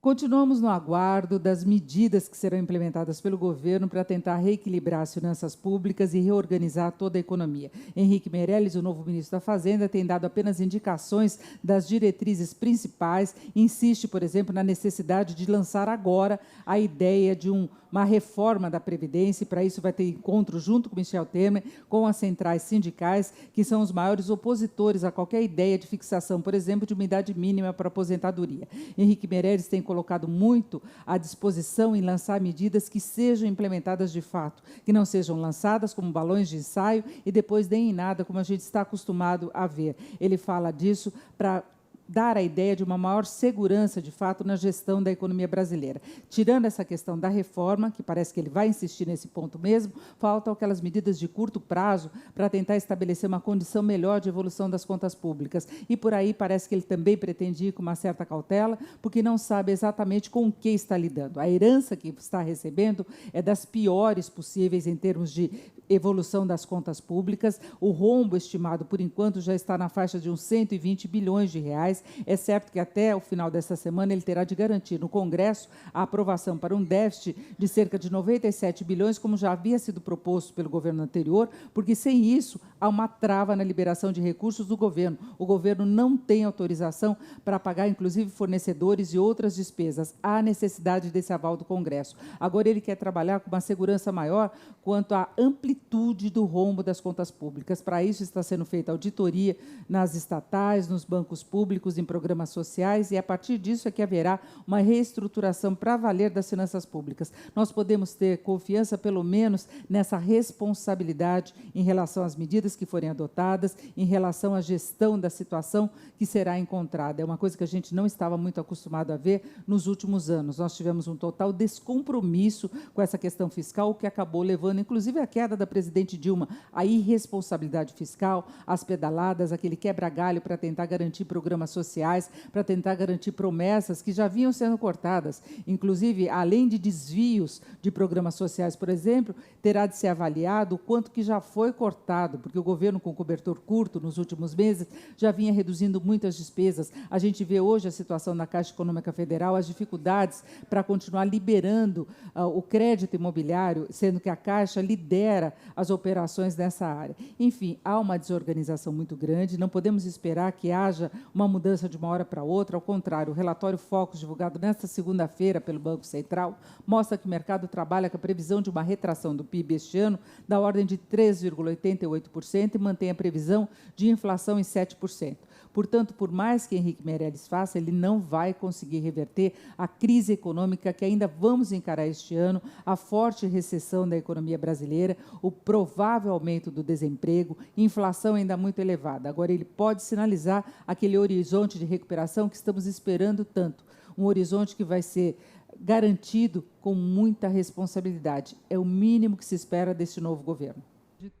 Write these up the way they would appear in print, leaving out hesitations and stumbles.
Continuamos no aguardo das medidas que serão implementadas pelo governo para tentar reequilibrar as finanças públicas e reorganizar toda a economia. Henrique Meirelles, o novo ministro da Fazenda, tem dado apenas indicações das diretrizes principais, insiste, por exemplo, na necessidade de lançar agora a ideia de uma reforma da Previdência, e para isso vai ter encontro junto com Michel Temer, com as centrais sindicais, que são os maiores opositores a qualquer ideia de fixação, por exemplo, de uma idade mínima para aposentadoria. Henrique Meirelles tem colocado muito à disposição em lançar medidas que sejam implementadas de fato, que não sejam lançadas como balões de ensaio e depois deem em nada, como a gente está acostumado a ver. Ele fala disso para dar a ideia de uma maior segurança, de fato, na gestão da economia brasileira. Tirando essa questão da reforma, que parece que ele vai insistir nesse ponto mesmo, faltam aquelas medidas de curto prazo para tentar estabelecer uma condição melhor de evolução das contas públicas. E por aí parece que ele também pretende ir com uma certa cautela, porque não sabe exatamente com o que está lidando. A herança que está recebendo é das piores possíveis em termos de evolução das contas públicas. O rombo estimado, por enquanto, já está na faixa de uns 120 bilhões de reais. É certo que até o final dessa semana ele terá de garantir no Congresso a aprovação para um déficit de cerca de 97 bilhões, como já havia sido proposto pelo governo anterior, porque sem isso há uma trava na liberação de recursos do governo. O governo não tem autorização para pagar, inclusive, fornecedores e outras despesas. Há necessidade desse aval do Congresso. Agora ele quer trabalhar com uma segurança maior quanto à amplitude do rombo das contas públicas. Para isso está sendo feita auditoria nas estatais, nos bancos públicos, em programas sociais, e a partir disso é que haverá uma reestruturação para valer das finanças públicas. Nós podemos ter confiança, pelo menos, nessa responsabilidade em relação às medidas que forem adotadas, em relação à gestão da situação que será encontrada. É uma coisa que a gente não estava muito acostumado a ver nos últimos anos. Nós tivemos um total descompromisso com essa questão fiscal, o que acabou levando, inclusive, à queda da presidente Dilma, a irresponsabilidade fiscal, as pedaladas, aquele quebra-galho para tentar garantir programas sociais, para tentar garantir promessas que já vinham sendo cortadas. Inclusive, além de desvios de programas sociais, por exemplo, terá de ser avaliado o quanto que já foi cortado, porque o governo, com cobertor curto nos últimos meses, já vinha reduzindo muitas despesas. A gente vê hoje a situação da Caixa Econômica Federal, as dificuldades para continuar liberando o crédito imobiliário, sendo que a Caixa lidera as operações nessa área. Enfim, há uma desorganização muito grande, não podemos esperar que haja uma mudança de uma hora para outra. Ao contrário, o relatório Focus, divulgado nesta segunda-feira pelo Banco Central, mostra que o mercado trabalha com a previsão de uma retração do PIB este ano da ordem de 3,88% e mantém a previsão de inflação em 7%. Portanto, por mais que Henrique Meirelles faça, ele não vai conseguir reverter a crise econômica que ainda vamos encarar este ano, a forte recessão da economia brasileira, o provável aumento do desemprego, inflação ainda muito elevada. Agora, ele pode sinalizar aquele horizonte de recuperação que estamos esperando tanto, um horizonte que vai ser garantido com muita responsabilidade. É o mínimo que se espera deste novo governo.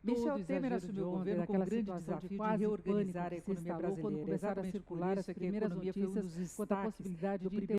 Michel Temer assumiu o governo com o grande desafio de reorganizar a economia brasileira. Quando começaram a circular as primeiras notícias quanto à possibilidade de